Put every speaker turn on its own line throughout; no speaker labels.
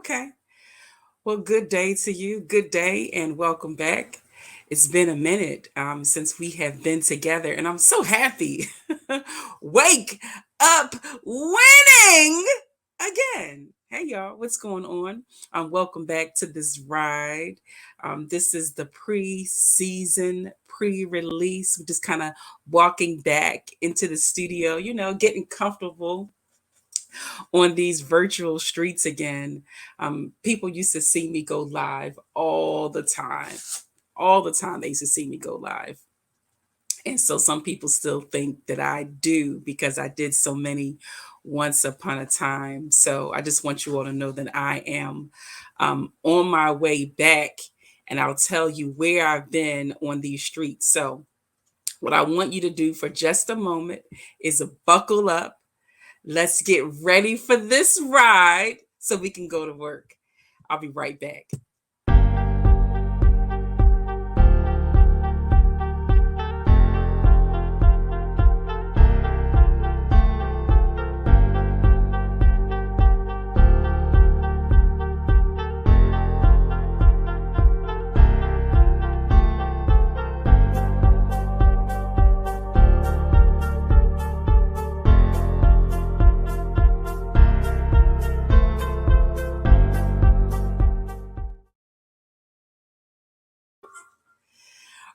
Okay. Well, good day to you. Good day and welcome back. It's been a minute since we have been together, and I'm so happy. Wake up winning again. Hey, y'all, what's going on? Welcome back to this ride. This is the pre-season, pre-release. We're just kind of walking back into the studio, getting comfortable on these virtual streets again. People used to see me go live all the time. All the time, they used to see me go live. And so some people still think that I do because I did so many once upon a time. So I just want you all to know that I am on my way back, and I'll tell you where I've been on these streets. So, what I want you to do for just a moment is buckle up. Let's get ready for this ride so we can go to work. I'll be right back.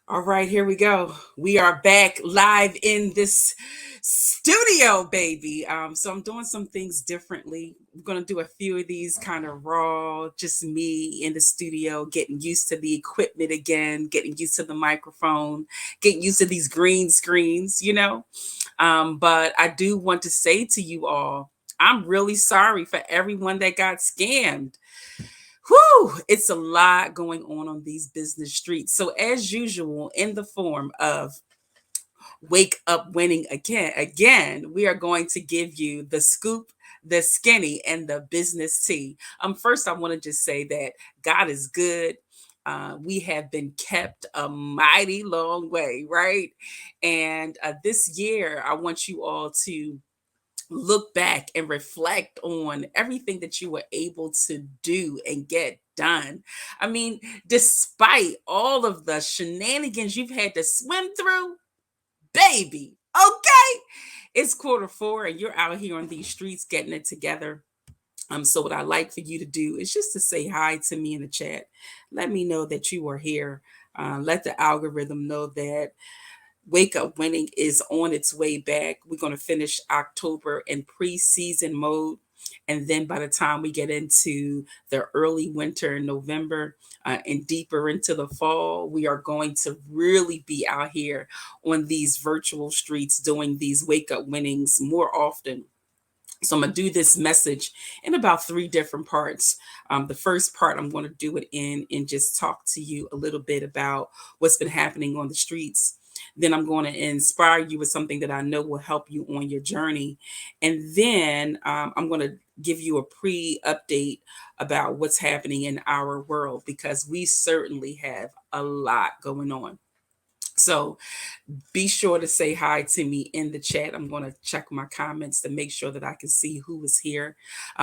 All right, here we go. We are back live in this studio, baby. So I'm doing some things differently. I'm going to do a few of these kind of raw, just me in the studio, getting used to the equipment again, getting used to the microphone, getting used to these green screens. But I do want to say to you all, I'm really sorry for everyone that got scammed. Whew, it's a lot going on these business streets. So, as usual, in the form of wake up winning again, we are going to give you the scoop, the skinny, and the business tea. First, I want to just say that God is good. We have been kept a mighty long way, right? And this year, I want you all to look back and reflect on everything that you were able to do and get done. I mean, despite all of the shenanigans you've had to swim through, baby, okay? It's quarter 4 and you're out here on these streets getting it together. So what I like for you to do is just to say hi to me in the chat. Let me know that you are here. Let the algorithm know that Wake Up Winning is on its way back. We're going to finish October in preseason mode. And then by the time we get into the early winter in November and deeper into the fall, we are going to really be out here on these virtual streets doing these Wake Up Winnings more often. So I'm going to do this message in about 3 different parts. The first part I'm going to do it in and just talk to you a little bit about what's been happening on the streets. Then I'm going to inspire you with something that I know will help you on your journey. And then I'm going to give you a pre-update about what's happening in our world because we certainly have a lot going on. So be sure to say hi to me in the chat. I'm going to check my comments to make sure that I can see who is here.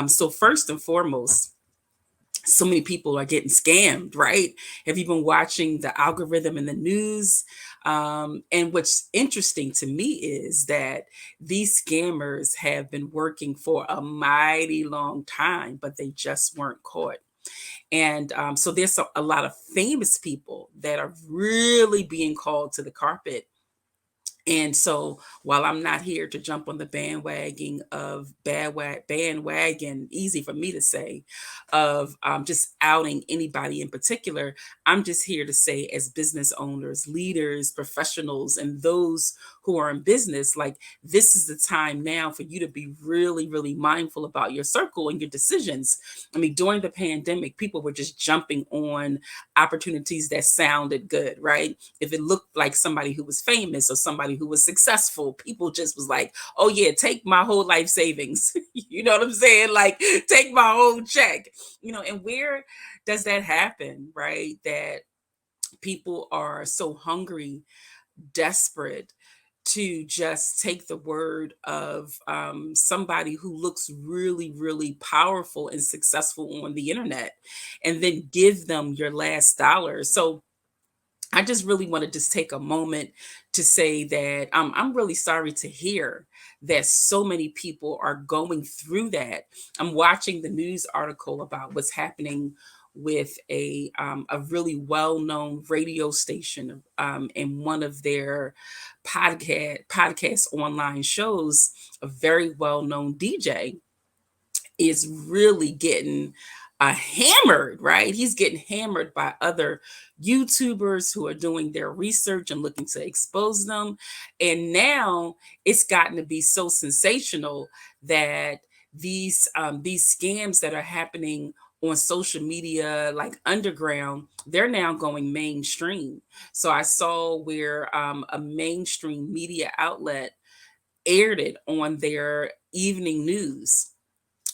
So first and foremost, so many people are getting scammed, right? Have you been watching the algorithm in the news? And what's interesting to me is that these scammers have been working for a mighty long time, but they just weren't caught. And so there's a lot of famous people that are really being called to the carpet. And so while I'm not here to jump on the bandwagon, easy for me to say, of just outing anybody in particular, I'm just here to say, as business owners, leaders, professionals, and those who are in business, like this is the time now for you to be really, really mindful about your circle and your decisions. I mean, during the pandemic, people were just jumping on opportunities that sounded good, right? If it looked like somebody who was famous or somebody who was successful, people just was like, oh yeah, take my whole life savings. You know what I'm saying? Like, take my whole check. And where does that happen, right? That people are so hungry, desperate, to just take the word of somebody who looks really, really powerful and successful on the internet and then give them your last dollar. So I just really want to just take a moment to say that I'm really sorry to hear that so many people are going through that. I'm watching the news article about what's happening with a really well-known radio station in one of their podcast online shows. A very well-known DJ is really getting hammered, right? He's getting hammered by other YouTubers who are doing their research and looking to expose them. And now it's gotten to be so sensational that these scams that are happening on social media, like underground, they're now going mainstream. So I saw where a mainstream media outlet aired it on their evening news.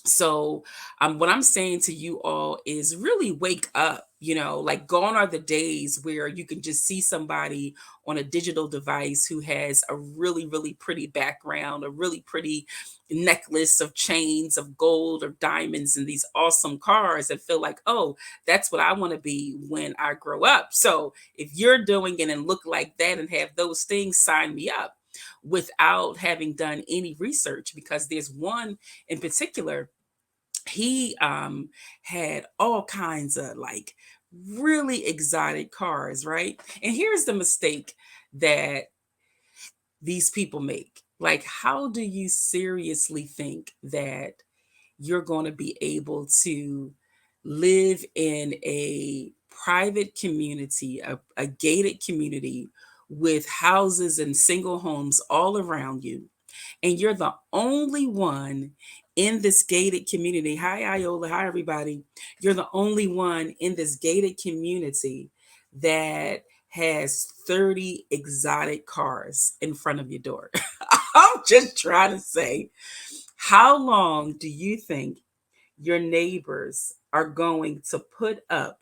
So what I'm saying to you all is really wake up. Like, gone are the days where you can just see somebody on a digital device who has a really, really pretty background, a really pretty necklace of chains of gold or diamonds and these awesome cars, and feel like, oh, that's what I want to be when I grow up. So if you're doing it and look like that and have those things, sign me up, without having done any research. Because there's one in particular, he had all kinds of like really exotic cars, right? And here's the mistake that these people make. Like, how do you seriously think that you're going to be able to live in a private community, a gated community, with houses and single homes all around you, and you're the only one in this gated community? Hi, Iola. Hi, everybody. You're the only one in this gated community that has 30 exotic cars in front of your door. I'm just trying to say, how long do you think your neighbors are going to put up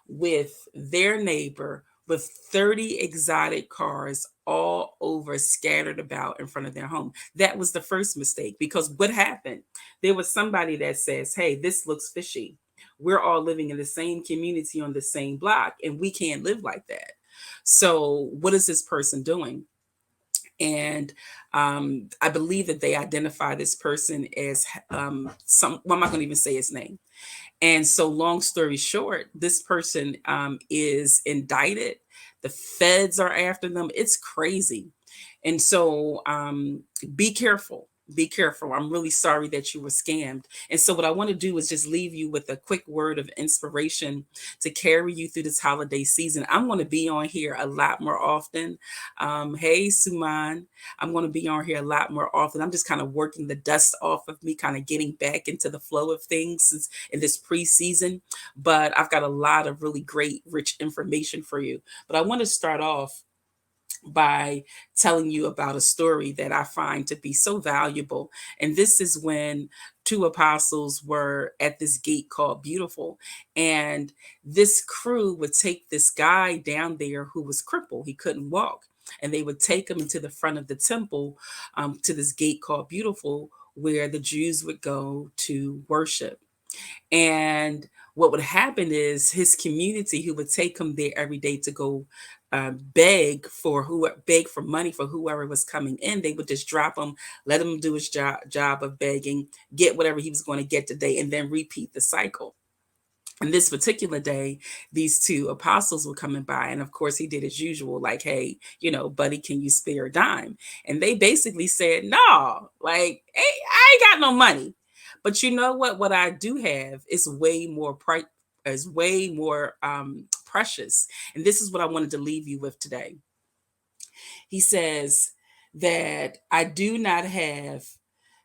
with their neighbor with 30 exotic cars all over, scattered about in front of their home? That was the first mistake, because what happened? There was somebody that says, hey, this looks fishy. We're all living in the same community on the same block, and we can't live like that. So what is this person doing? And I believe that they identify this person as well, I'm not going to even say his name. And so, long story short, this person is indicted. The feds are after them. It's crazy. And so, be careful. Be careful. I'm really sorry that you were scammed. And so, what I want to do is just leave you with a quick word of inspiration to carry you through this holiday season. I'm going to be on here a lot more often. Hey, Suman, I'm going to be on here a lot more often. I'm just kind of working the dust off of me, kind of getting back into the flow of things in this preseason. But I've got a lot of really great, rich information for you. But I want to start off by telling you about a story that I find to be so valuable. And this is when two apostles were at this gate called Beautiful. And this crew would take this guy down there who was crippled, he couldn't walk. And they would take him into the front of the temple, to this gate called Beautiful, where the Jews would go to worship. And what would happen is his community, who would take him there every day to go beg for money for whoever was coming in, they would just drop him, let him do his job of begging, get whatever he was going to get today, and then repeat the cycle. And this particular day, these two apostles were coming by. And of course, he did as usual, like, hey, buddy, can you spare a dime? And they basically said, no, like, hey, I ain't got no money. But you know what? What I do have is way more precious. And this is what I wanted to leave you with today. He says that I do not have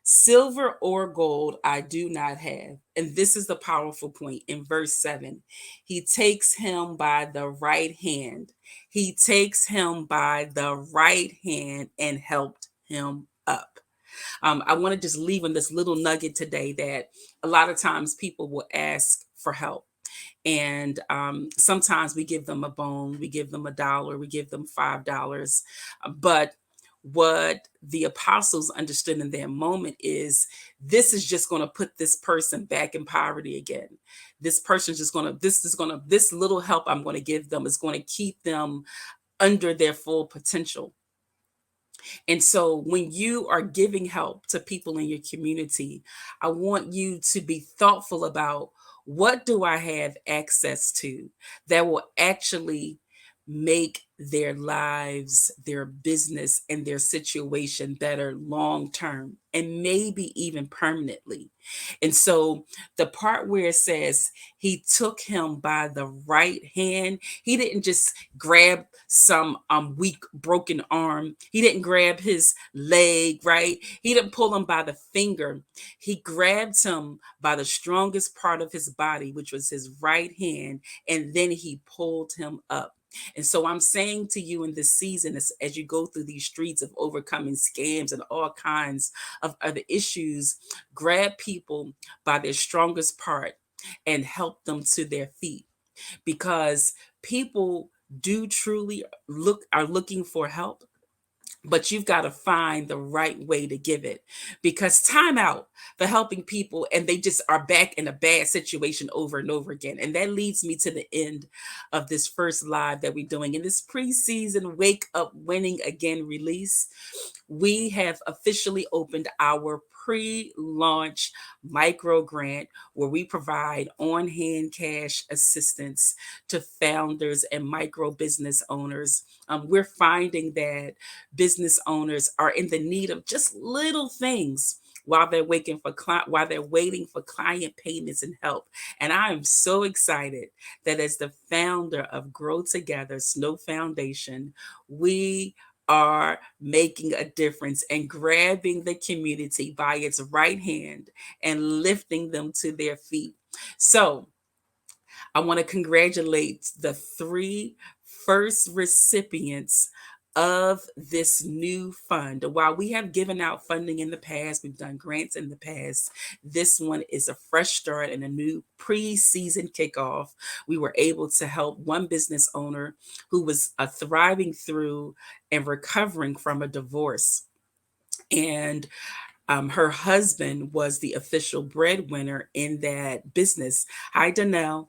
silver or gold, I do not have. And this is the powerful point in verse 7. He takes him by the right hand. He takes him by the right hand and helped him up. I want to just leave on this little nugget today that a lot of times people will ask for help. And sometimes we give them a bone, we give them $1, we give them $5. But what the apostles understood in their moment is this is just going to put this person back in poverty again. This person's just going to, this little help I'm going to give them is going to keep them under their full potential. And so when you are giving help to people in your community, I want you to be thoughtful about what do I have access to that will actually make their lives, their business, and their situation better long term and maybe even permanently. And so the part where it says he took him by the right hand, he didn't just grab some weak broken arm. He didn't grab his leg, right? He didn't pull him by the finger. He grabbed him by the strongest part of his body, which was his right hand, and then he pulled him up. And so I'm saying to you in this season, as you go through these streets of overcoming scams and all kinds of other issues, grab people by their strongest part and help them to their feet, because people do truly are looking for help, but you've got to find the right way to give it, because time out for helping people and they just are back in a bad situation over and over again. And that leads me to the end of this first live that we're doing in this preseason Wake Up Winning Again release. We have officially opened our pre-launch micro grant where we provide on-hand cash assistance to founders and micro business owners. We're finding that business owners are in the need of just little things while they're waiting for client payments and help. And I am so excited that as the founder of Grow Together Snow Foundation, we are making a difference and grabbing the community by its right hand and lifting them to their feet. So I want to congratulate the three first recipients of this new fund. While we have given out funding in the past, we've done grants in the past, this one is a fresh start and a new pre-season kickoff. We were able to help one business owner who was thriving through and recovering from a divorce. And her husband was the official breadwinner in that business. Hi, Danelle.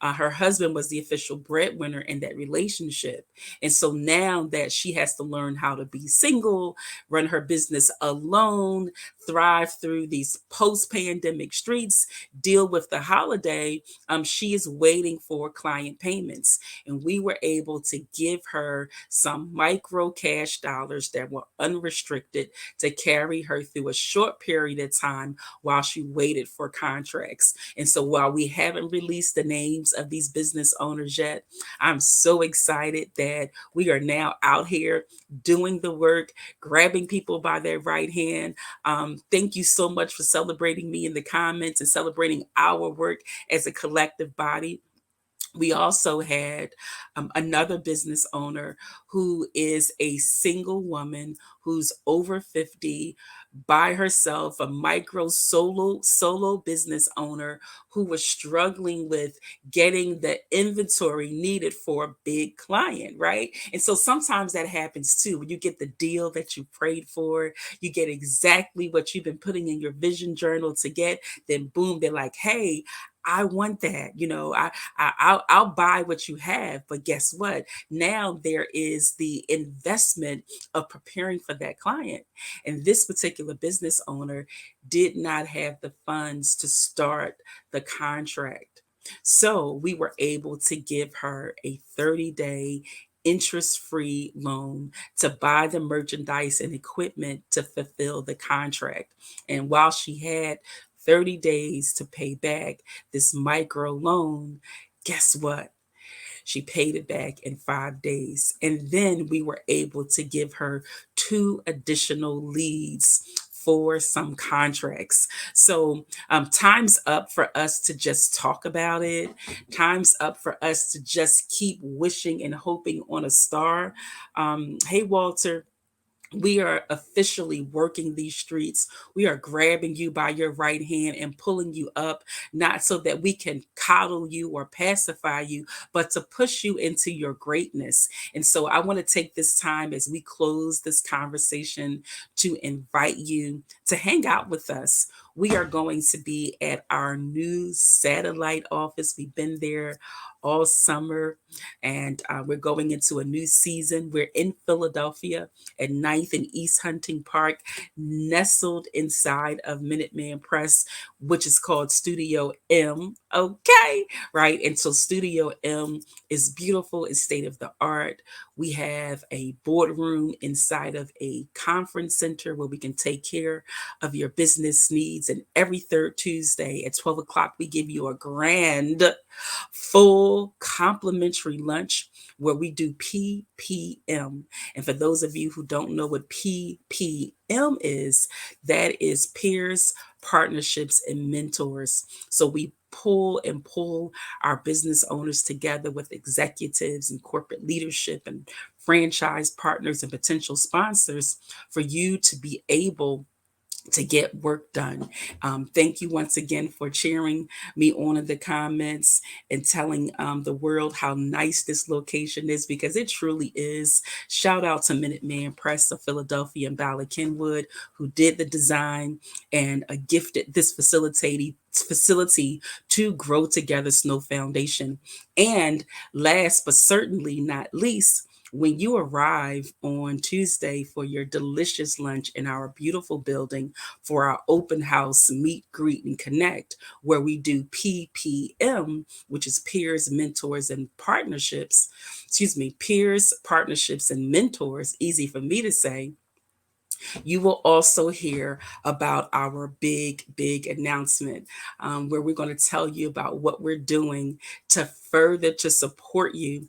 Her husband was the official breadwinner in that relationship. And so now that she has to learn how to be single, run her business alone, thrive through these post-pandemic streets, deal with the holiday, she is waiting for client payments. And we were able to give her some micro cash dollars that were unrestricted to carry her through a short period of time while she waited for contracts. And so while we haven't released the names of these business owners yet, I'm so excited that we are now out here doing the work, grabbing people by their right hand. Thank you so much for celebrating me in the comments and celebrating our work as a collective body. We also had another business owner who is a single woman who's over 50, by herself, a micro solo business owner who was struggling with getting the inventory needed for a big client, right? And so sometimes that happens too. When you get the deal that you prayed for, you get exactly what you've been putting in your vision journal to get, then boom, they're like, hey, I want that. I'll buy what you have. But guess what? Now there is the investment of preparing for that client. And this particular business owner did not have the funds to start the contract. So we were able to give her a 30-day interest-free loan to buy the merchandise and equipment to fulfill the contract. And while she had 30 days to pay back this micro loan, guess what? She paid it back in 5 days. And then we were able to give her 2 additional leads for some contracts. So time's up for us to just talk about it. Time's up for us to just keep wishing and hoping on a star. Hey, Walter. We are officially working these streets. We are grabbing you by your right hand and pulling you up, not so that we can coddle you or pacify you, but to push you into your greatness. And so I want to take this time as we close this conversation to invite you to hang out with us. We are going to be at our new satellite office. We've been there all summer, and we're going into a new season. We're in Philadelphia at Ninth and East Hunting Park, nestled inside of Minuteman Press, which is called Studio M. Okay, right? And so Studio M is beautiful, it's state of the art. We have a boardroom inside of a conference center where we can take care of your business needs. And every third Tuesday at 12 o'clock, we give you a grand full complimentary lunch where we do PPM. And for those of you who don't know what PPM is, that is peers, partnerships, and mentors. So we pull our business owners together with executives and corporate leadership and franchise partners and potential sponsors for you to be able to get work done. Thank you once again for cheering me on in the comments and telling the world how nice this location is, because it truly is. Shout out to Minuteman Press of Philadelphia and Ballard Kenwood, who did the design and gifted this facility to Grow Together Snow Foundation. And last but certainly not least, when you arrive on Tuesday for your delicious lunch in our beautiful building for our open house meet, greet, and connect, where we do PPM, which is peers, mentors, and partnerships. Excuse me, peers, partnerships, and mentors. Easy for me to say. You will also hear about our big announcement, where we're going to tell you about what we're doing to further support you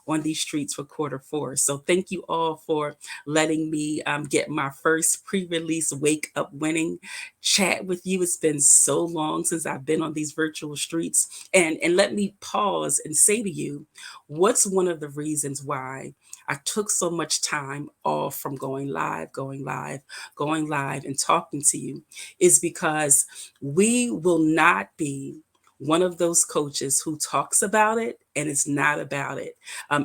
on these streets for quarter 4. So thank you all for letting me get my first pre-release wake up winning chat with you. It's been so long since I've been on these virtual streets. And let me pause and say to you, what's one of the reasons why I took so much time off from going live, and talking to you is because we will not be one of those coaches who talks about it and it's not about it.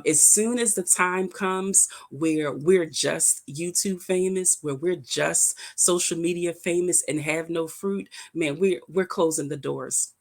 As soon as the time comes where we're just YouTube famous, where we're just social media famous and have no fruit, man, we're closing the doors.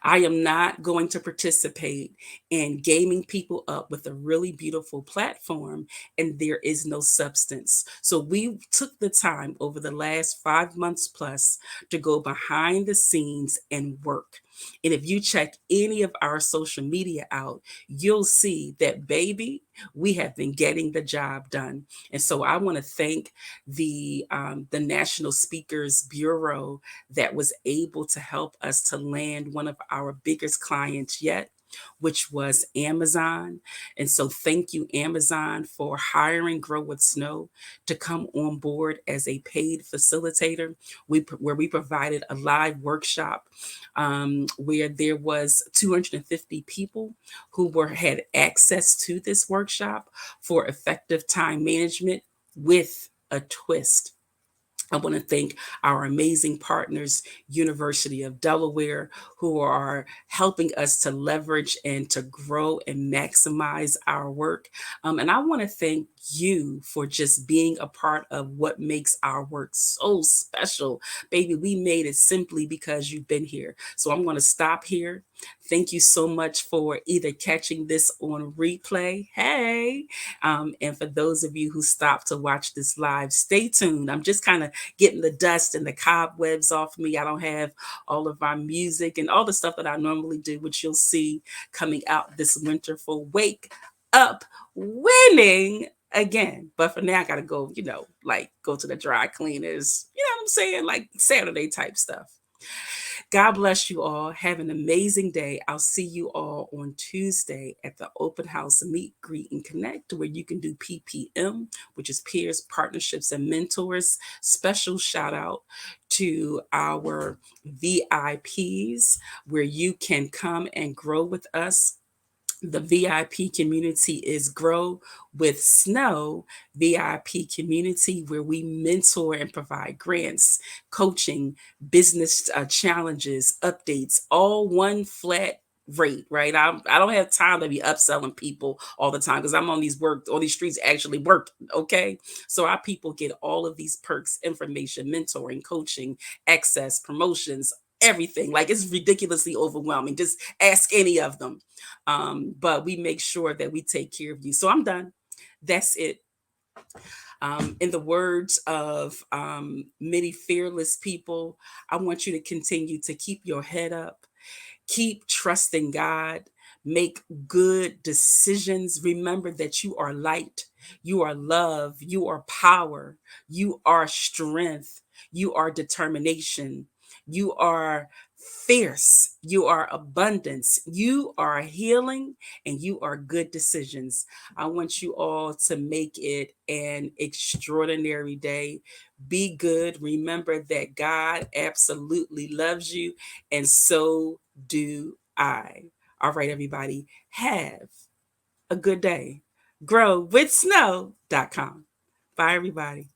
I am not going to participate in gaming people up with a really beautiful platform and there is no substance. So we took the time over the last 5 months plus to go behind the scenes and work. And if you check any of our social media out, you'll see that, baby, we have been getting the job done. And so I want to thank the National Speakers Bureau that was able to help us to land one of our biggest clients yet, which was Amazon. And so thank you, Amazon, for hiring Grow with Snow to come on board as a paid facilitator, where we provided a live workshop where there was 250 people who had access to this workshop for effective time management with a twist. I want to thank our amazing partners, University of Delaware, who are helping us to leverage and to grow and maximize our work. And I want to thank you for just being a part of what makes our work so special. Baby, we made it simply because you've been here. So I'm going to stop here. Thank you so much for either catching this on replay. Hey. And for those of you who stopped to watch this live, stay tuned. I'm just kind of getting the dust and the cobwebs off me. I don't have all of my music and all the stuff that I normally do, which you'll see coming out this winter for Wake Up Winning again. But for now, I got to go, like go to the dry cleaners, you know what I'm saying? Like Saturday type stuff. God bless you all. Have an amazing day. I'll see you all on Tuesday at the open house meet, greet, and connect, where you can do PPM, which is peers, partnerships, and mentors. Special shout out to our VIPs, where you can come and grow with us The VIP community is Grow with Snow VIP community, where we mentor and provide grants, coaching, business challenges, updates, all one flat rate, right? I don't have time to be upselling people all the time because I'm on all these streets actually work. Okay. So our people get all of these perks, information, mentoring, coaching, access, promotions, everything. Like, it's ridiculously overwhelming. Just ask any of them. But we make sure that we take care of you. So I'm done. That's it. In the words of many fearless people, I want you to continue to keep your head up, keep trusting God, make good decisions. Remember that you are light, you are love, you are power, you are strength, you are determination, you are fierce, you are abundance, you are healing, and you are good decisions. I want you all to make it an extraordinary day. Be good. Remember that God absolutely loves you, and so do I. All right, everybody, have a good day. Growwithsnow.com. Bye, everybody.